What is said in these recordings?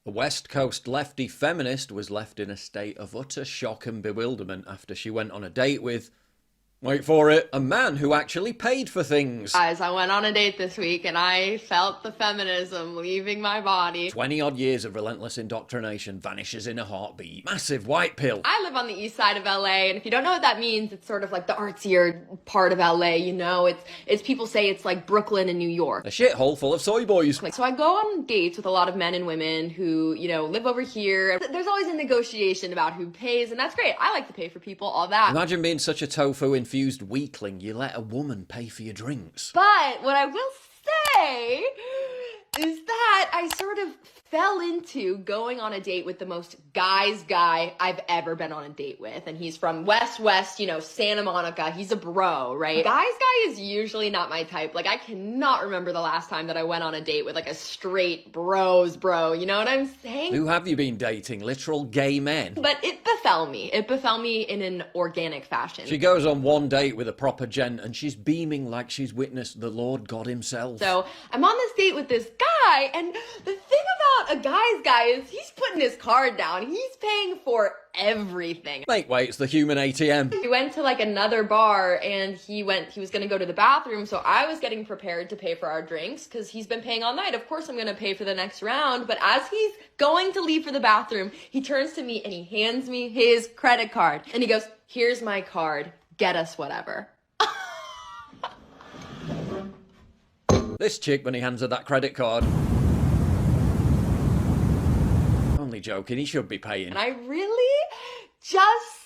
The West Coast lefty feminist was left in a state of utter shock and bewilderment after she went on a date with, wait for it, a man who actually paid for things. Guys, I went on a date this week and I felt the feminism leaving my body. 20 odd years of relentless indoctrination vanishes in a heartbeat. Massive white pill. I live on the east side of LA, and if you don't know what that means, it's sort of like the artsier part of LA, you know? It's people say it's like Brooklyn and New York. A shithole full of soy boys. So I go on dates with a lot of men and women who, you know, live over here. There's always a negotiation about who pays, and that's great. I like to pay for people, all that. Imagine being such a tofu-infused weakling you let a woman pay for your drinks. But what I will say is that I sort of fell into going on a date with the most guy's guy I've ever been on a date with. And he's from West, you know, Santa Monica. He's a bro, right? Guy's guy is usually not my type. Like, I cannot remember the last time that I went on a date with like a straight bro, you know what I'm saying? Who have you been dating? Literal gay men? But it befell me. It befell me in an organic fashion. She goes on one date with a proper gent and she's beaming like she's witnessed the Lord God himself. So I'm on this date with this guy, and the thing about a guy's guy is he's putting his card down. He's paying for everything. Make way, it's the human ATM. We went to like another bar and he was gonna go to the bathroom, so I was getting prepared to pay for our drinks because he's been paying all night. Of course I'm gonna pay for the next round, but as he's going to leave for the bathroom, he turns to me and he hands me his credit card and he goes, "Here's my card, get us whatever." This chick, when he hands her that credit card. Only joking, he should be paying. And I really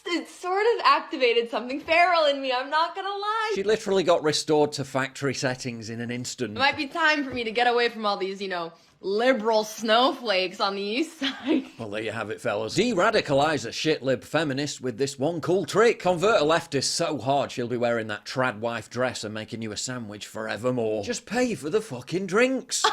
it sort of activated something feral in me, I'm not gonna lie. She literally got restored to factory settings in an instant. It might be time for me to get away from all these, you know, liberal snowflakes on the east side. Well, there you have it, fellas. De-radicalise a shit-lib feminist with this one cool trick. Convert a leftist so hard she'll be wearing that trad wife dress and making you a sandwich forevermore. Just pay for the fucking drinks.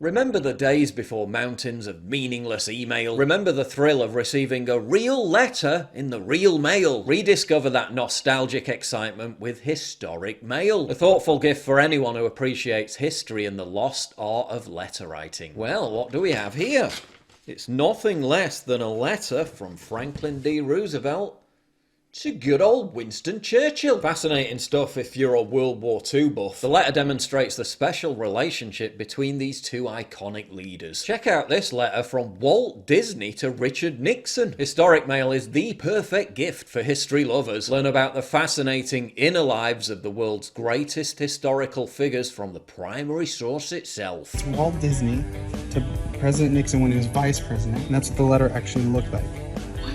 Remember the days before mountains of meaningless email? Remember the thrill of receiving a real letter in the real mail? Rediscover that nostalgic excitement with Historic Mail, a thoughtful gift for anyone who appreciates history and the lost art of letter writing. Well, what do we have here? It's nothing less than a letter from Franklin D. Roosevelt to good old Winston Churchill. Fascinating stuff if you're a World War II buff. The letter demonstrates the special relationship between these two iconic leaders. Check out this letter from Walt Disney to Richard Nixon. Historic Mail is the perfect gift for history lovers. Learn about the fascinating inner lives of the world's greatest historical figures from the primary source itself. It's Walt Disney to President Nixon when he was vice president, and that's what the letter actually looked like.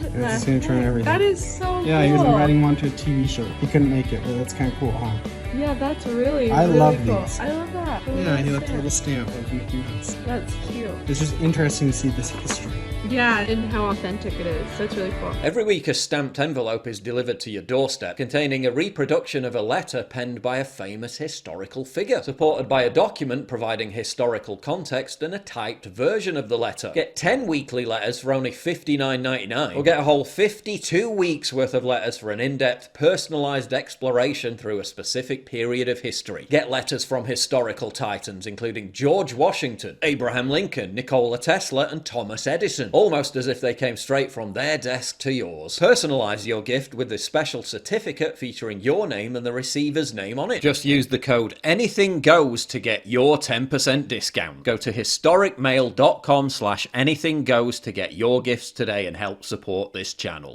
It was his signature and everything. That is so cool. Yeah, he was inviting him onto a TV show. He couldn't make it, but that's kind of cool, huh? Yeah, that's really, I really love cool. these. I love that. Yeah, he left a little stamp of Mickey Mouse. That's cute. It's just interesting to see this history. Yeah, and how authentic it is. That's really cool. Every week a stamped envelope is delivered to your doorstep containing a reproduction of a letter penned by a famous historical figure, supported by a document providing historical context and a typed version of the letter. Get 10 weekly letters for only $59.99, or get a whole 52 weeks worth of letters for an in-depth, personalised exploration through a specific period of history. Get letters from historical titans including George Washington, Abraham Lincoln, Nikola Tesla and Thomas Edison, almost as if they came straight from their desk to yours. Personalise your gift with this special certificate featuring your name and the receiver's name on it. Just use the code ANYTHINGGOES to get your 10% discount. Go to historicmail.com/anythinggoes to get your gifts today and help support this channel.